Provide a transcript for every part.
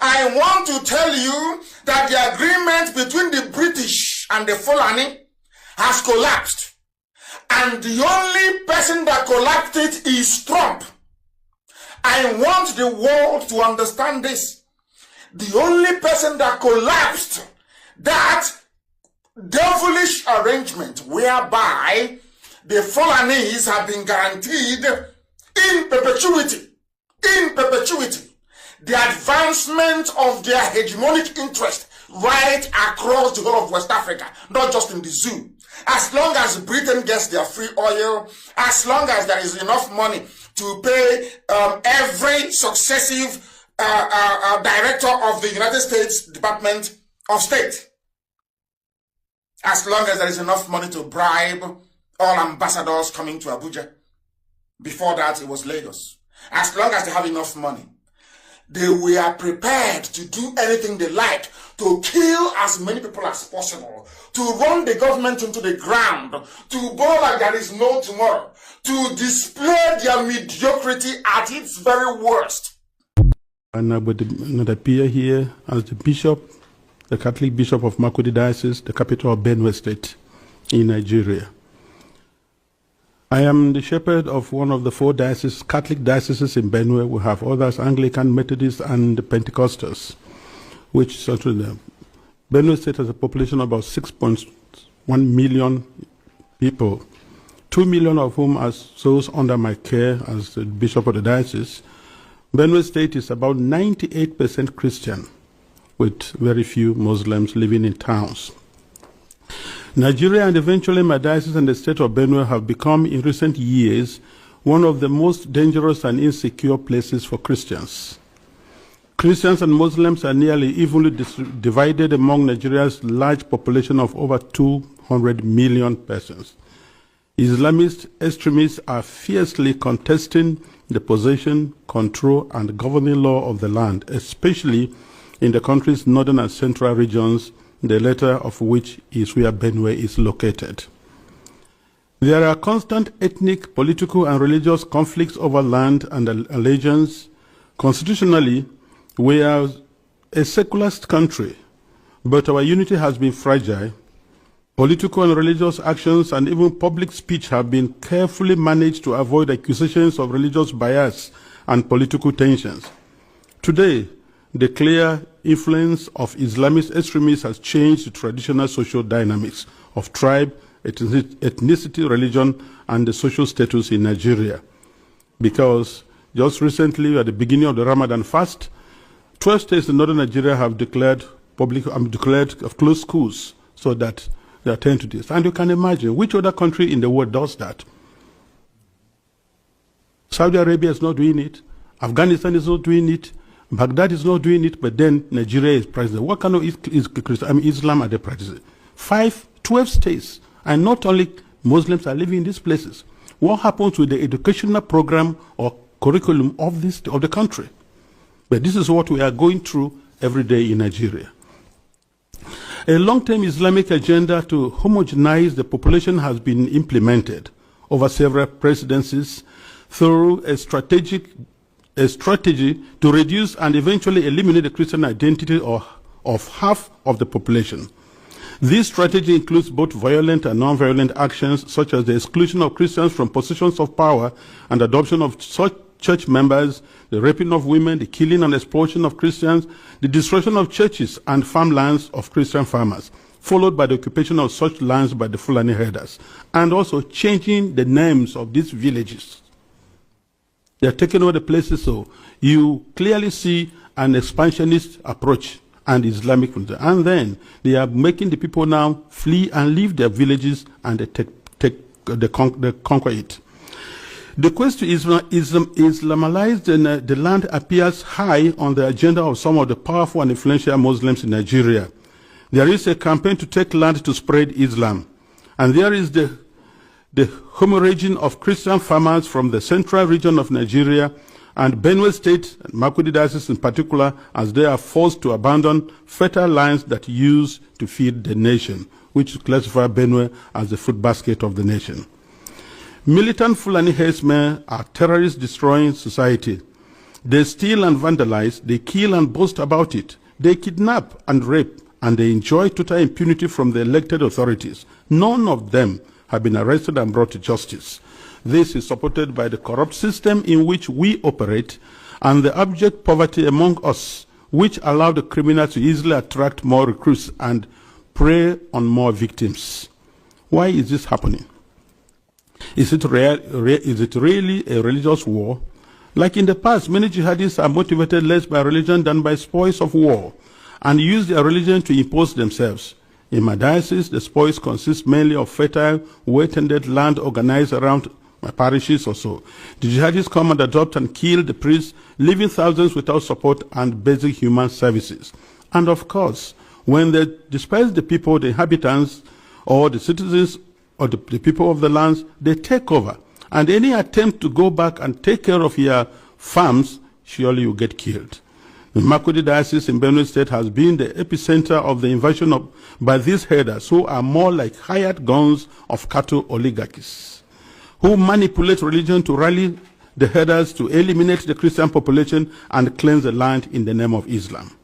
I want to tell you that the agreement between the British and the Fulani has collapsed. And the only person that collapsed it is Trump. I want the world to understand this. The only person that collapsed that devilish arrangement whereby the Fulanis have been guaranteed in perpetuity, the advancement of their hegemonic interest right across the whole of West Africa, not just in the zoo. As long as Britain gets their free oil, as long as there is enough money to pay every successive director of the United States Department of State, as long as there is enough money to bribe all ambassadors coming to Abuja. Before that, it was Lagos. As long as they have enough money, they were prepared to do anything they like to kill as many people as possible, to run the government into the ground, to go like there is no tomorrow, to display their mediocrity at its very worst. And I would appear here as the bishop, the Catholic Bishop of Makurdi Diocese, the capital of Benue State in Nigeria. I am the shepherd of one of the 4 dioceses, Catholic dioceses in Benue. We have others, Anglican, Methodist, and Pentecostals, which certainly Benue State has a population of about 6.1 million people, 2 million of whom are those under my care as the bishop of the diocese. Benue State is about 98% Christian, with very few Muslims living in towns. Nigeria and eventually my diocese and the state of Benue have become, in recent years, one of the most dangerous and insecure places for Christians. Christians and Muslims are nearly evenly divided among Nigeria's large population of over 200 million persons. Islamist extremists are fiercely contesting the possession, control, and governing law of the land, especially in the country's northern and central regions, the latter of which is where Benue is located. There are constant ethnic, political, and religious conflicts over land and allegiance. Constitutionally, we are a secularist country, but our unity has been fragile. Political and religious actions and even public speech have been carefully managed to avoid accusations of religious bias and political tensions. Today, the clear influence of Islamist extremists has changed the traditional social dynamics of tribe, ethnicity, religion, and the social status in Nigeria. Because just recently, at the beginning of the Ramadan fast, 12 states in northern Nigeria have declared closed schools so that they attend to this. And you can imagine which other country in the world does that. Saudi Arabia is not doing it. Afghanistan is not doing it. Baghdad is not doing it, but then Nigeria is practicing. What kind of Islam are they practicing? 12 states, and not only Muslims are living in these places. What happens with the educational program or curriculum of the country? But this is what we are going through every day in Nigeria. A long-term Islamic agenda to homogenize the population has been implemented over several presidencies through a strategy to reduce and eventually eliminate the Christian identity of half of the population. This strategy includes both violent and non-violent actions, such as the exclusion of Christians from positions of power and adoption of such church members, the raping of women, the killing and exploitation of Christians, the destruction of churches and farmlands of Christian farmers, followed by the occupation of such lands by the Fulani herders, and also changing the names of these villages. They are taking over the places, so you clearly see an expansionist approach and Islamic, and then they are making the people now flee and leave their villages and they conquer it. The quest to Islamalize the land appears high on the agenda of some of the powerful and influential Muslims in Nigeria. There is a campaign to take land to spread Islam, and there is the hemorrhaging of Christian farmers from the central region of Nigeria and Benue State, and Makurdi Diocese in particular, as they are forced to abandon fertile lands that used to feed the nation, which classify Benue as the food basket of the nation. Militant Fulani herdsmen are terrorists destroying society. They steal and vandalize, they kill and boast about it. They kidnap and rape, and they enjoy total impunity from the elected authorities. None of them have been arrested and brought to justice. This is supported by the corrupt system in which we operate and the abject poverty among us, which allow the criminals to easily attract more recruits and prey on more victims. Why is this happening? Is it really a religious war? Like in the past, many jihadists are motivated less by religion than by spoils of war and use their religion to impose themselves. In my diocese, the spoils consist mainly of fertile, well-tended land organized around my parishes or so. The jihadists come and adopt and kill the priests, leaving thousands without support and basic human services. And of course, when they disperse the people, the inhabitants, or the citizens, or the people of the lands, they take over. And any attempt to go back and take care of your farms, surely you get killed. The Makurdi Diocese in Benue State has been the epicenter of the invasion by these herders who are more like hired guns of cattle oligarchies, who manipulate religion to rally the herders to eliminate the Christian population and cleanse the land in the name of Islam.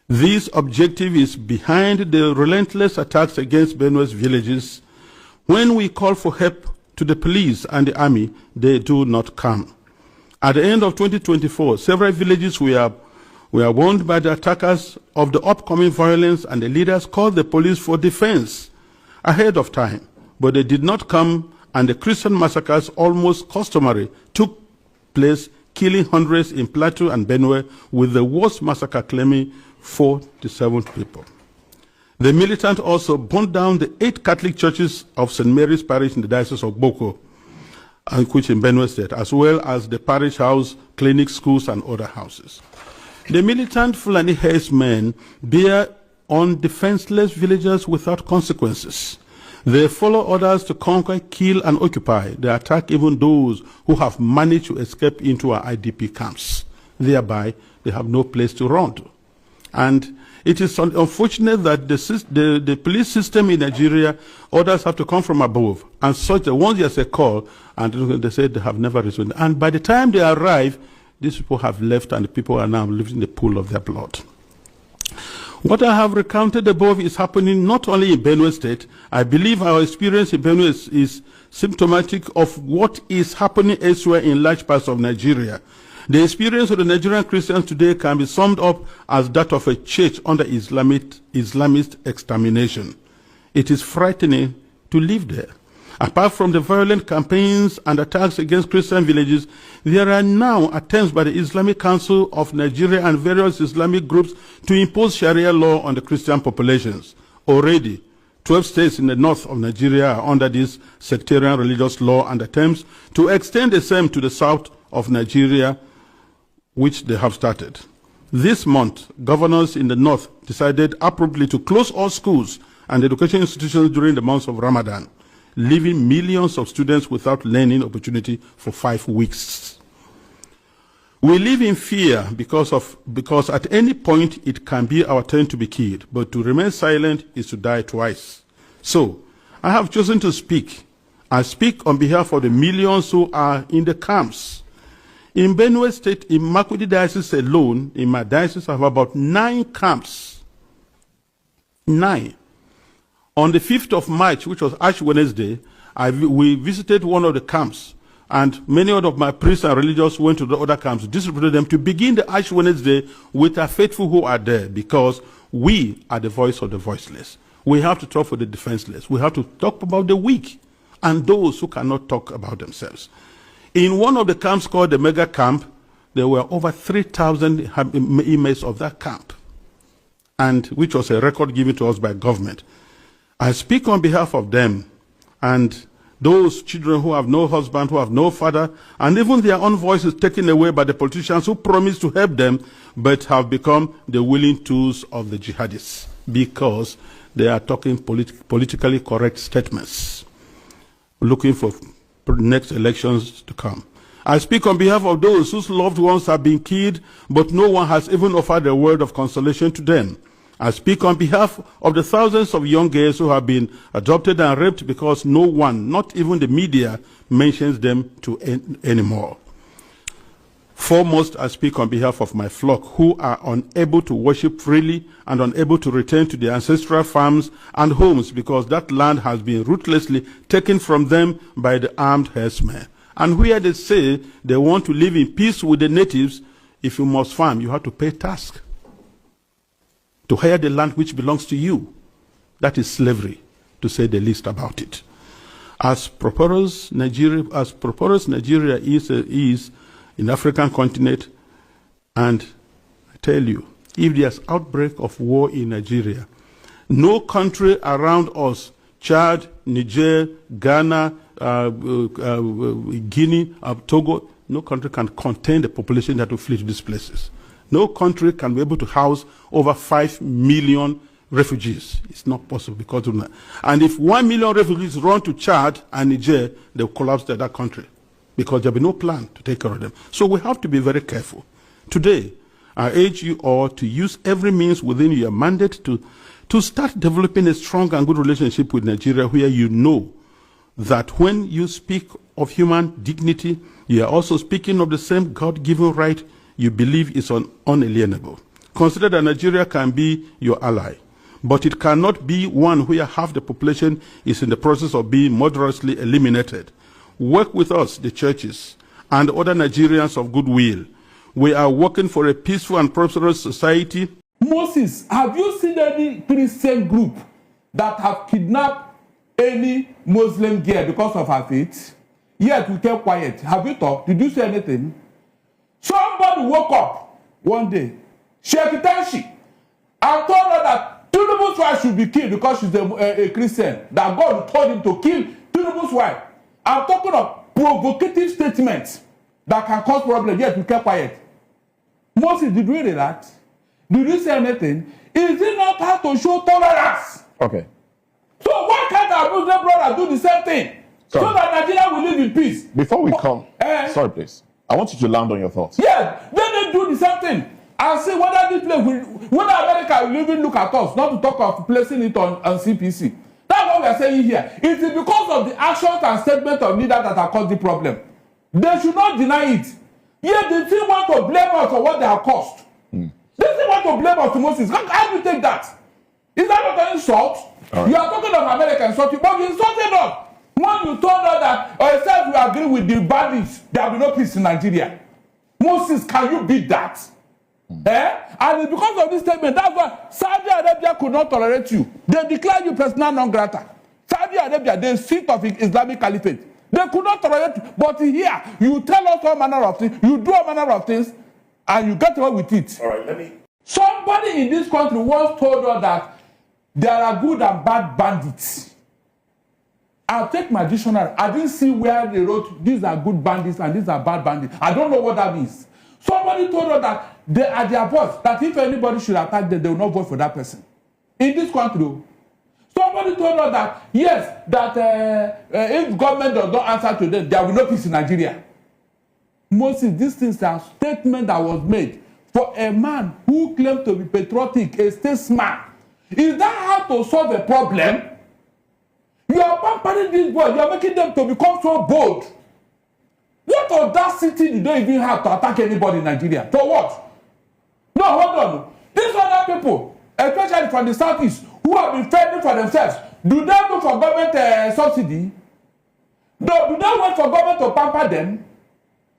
This objective is behind the relentless attacks against Benue's villages. When we call for help to the police and the army, they do not come. At the end of 2024, several villages were warned by the attackers of the upcoming violence, and the leaders called the police for defense ahead of time. But they did not come, and the Christian massacres, almost customary, took place, killing hundreds in Plateau and Benue, with the worst massacre claiming 47 people. The militant also burned down the 8 Catholic churches of St. Mary's Parish in the Diocese of Boko, which in Benue State, as well as the parish house, clinics, schools, and other houses. The militant Fulani herdsmen bear on defenseless villagers without consequences. They follow orders to conquer, kill, and occupy. They attack even those who have managed to escape into our IDP camps. Thereby, they have no place to run to. And it is unfortunate that the police system in Nigeria, orders have to come from above. And such that once there's a call, and they say they have never responded. And by the time they arrive, these people have left, and the people are now living in the pool of their blood. What I have recounted above is happening not only in Benue State. I believe our experience in Benue is symptomatic of what is happening elsewhere in large parts of Nigeria. The experience of the Nigerian Christians today can be summed up as that of a church under Islamist extermination. It is frightening to live there. Apart from the violent campaigns and attacks against Christian villages, there are now attempts by the Islamic Council of Nigeria and various Islamic groups to impose Sharia law on the Christian populations. Already, 12 states in the north of Nigeria are under this sectarian religious law, and attempts to extend the same to the south of Nigeria, which they have started. This month, governors in the north decided appropriately to close all schools and education institutions during the months of Ramadan, leaving millions of students without learning opportunity for 5 weeks. We live in fear because at any point it can be our turn to be killed, but to remain silent is to die twice. So, I have chosen to speak. I speak on behalf of the millions who are in the camps. In Benue State, in Makurdi Diocese alone, in my diocese, I have about 9 camps. 9. On the 5th of March, which was Ash Wednesday, we visited one of the camps, and many of my priests and religious went to the other camps, distributed them to begin the Ash Wednesday with our faithful who are there, because we are the voice of the voiceless. We have to talk for the defenseless. We have to talk about the weak and those who cannot talk about themselves. In one of the camps called the Mega Camp, there were over 3,000 inmates of that camp, and which was a record given to us by government. I speak on behalf of them and those children who have no husband, who have no father, and even their own voices taken away by the politicians who promised to help them, but have become the willing tools of the jihadists because they are talking politically correct statements, looking for next elections to come. I speak on behalf of those whose loved ones have been killed, but no one has even offered a word of consolation to them. I speak on behalf of the thousands of young girls who have been adopted and raped because no one, not even the media, mentions them anymore. Foremost, I speak on behalf of my flock who are unable to worship freely and unable to return to their ancestral farms and homes because that land has been ruthlessly taken from them by the armed herdsmen. And where they say they want to live in peace with the natives, if you must farm, you have to pay tax to hire the land which belongs to you. That is slavery, to say the least about it. As prosperous Nigeria is in African continent, and I tell you, if there's outbreak of war in Nigeria, no country around us, Chad, Niger, Ghana, Guinea, Togo, no country can contain the population that will flee to these places. No country can be able to house over 5 million refugees. It's not possible because of that. And if 1 million refugees run to Chad and Niger, they'll collapse that country because there'll be no plan to take care of them. So we have to be very careful. Today, I urge you all to use every means within your mandate to start developing a strong and good relationship with Nigeria, where you know that when you speak of human dignity, you are also speaking of the same God-given right you believe is unalienable. Consider that Nigeria can be your ally, but it cannot be one where half the population is in the process of being murderously eliminated. Work with us, the churches, and other Nigerians of goodwill. We are working for a peaceful and prosperous society. Moses, have you seen any Christian group that have kidnapped any Muslim girl because of her faith? Yet we kept quiet. Have you talked? Did you say anything? Somebody woke up one day, Sheikh Tanshi, and told her that Tinubu's wife should be killed because she's a Christian. That God told him to kill Tinubu's wife. I'm talking of provocative statements that can cause problems, yet we kept quiet. Moses, did you read that? Did you say anything? Is it not hard to show tolerance? Okay. So why can't our Muslim brother do the same thing? Sorry. So that Nigeria will live in peace. Before we come, sorry please. I want you to land on your thoughts. Yeah, they do the same thing. And see whether this place whether America will even look at us, not to talk of placing it on CPC. That's what we are saying here. It is because of the actions and statements of leaders that have caused the problem. They should not deny it. Yet they still want to blame us for what they have caused. They still want to blame us to Moses. How do you take that? Is that not an insult? Right. You are talking of America insulting, but you insulted us. When you told us that, or except we agree with the bandits, there will be no peace in Nigeria. Moses, can you beat that? And it's because of this statement, that's why Saudi Arabia could not tolerate you. They declared you persona non grata. Saudi Arabia, the seat of Islamic Caliphate. They could not tolerate you. But here, you tell us all manner of things, you do all manner of things, and you get away with it. All right, Somebody in this country once told us that there are good and bad bandits. I'll take my dictionary. I didn't see where they wrote these are good bandits and these are bad bandits. I don't know what that means. Somebody told us that they are their voice, that if anybody should attack them, they will not vote for that person. In this country, somebody told us that, yes, that if government does not answer to them, there will be no peace in Nigeria. Moses, this is a statement that was made for a man who claimed to be patriotic, a statesman. Is that how to solve a problem? You are pampering these boys. You are making them to become so bold. What audacity do they even have to attack anybody in Nigeria? For what? No, hold on. These other people, especially from the southeast, who have been fending for themselves, do they look for government subsidy? No, do they wait for government to pamper them?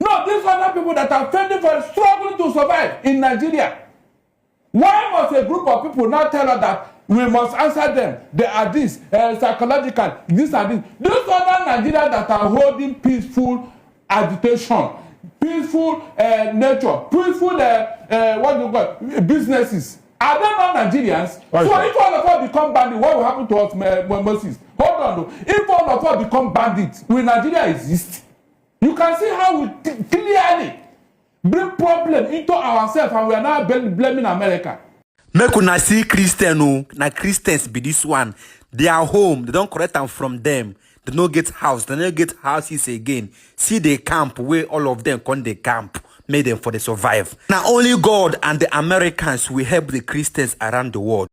No, these other people that are fending for struggling to survive in Nigeria. Why must a group of people now tell us that we must answer them? They are this, psychological, this and this. Those other Nigerians that are holding peaceful agitation, peaceful nature, peaceful what do you call it? Businesses. Are they not Nigerians? Right. So if all of us become bandits, what will happen to us, Moses? Hold on though. If all of us become bandits, will Nigeria exist? You can see how we clearly bring problem into ourselves and we are now blaming America. Make una see Christian o, na Christians be this one. They are home, they don't correct them from them. They don't get house, they don't get houses again. See the camp where all of them come the camp, made them for the survive. Now only God and the Americans will help the Christians around the world.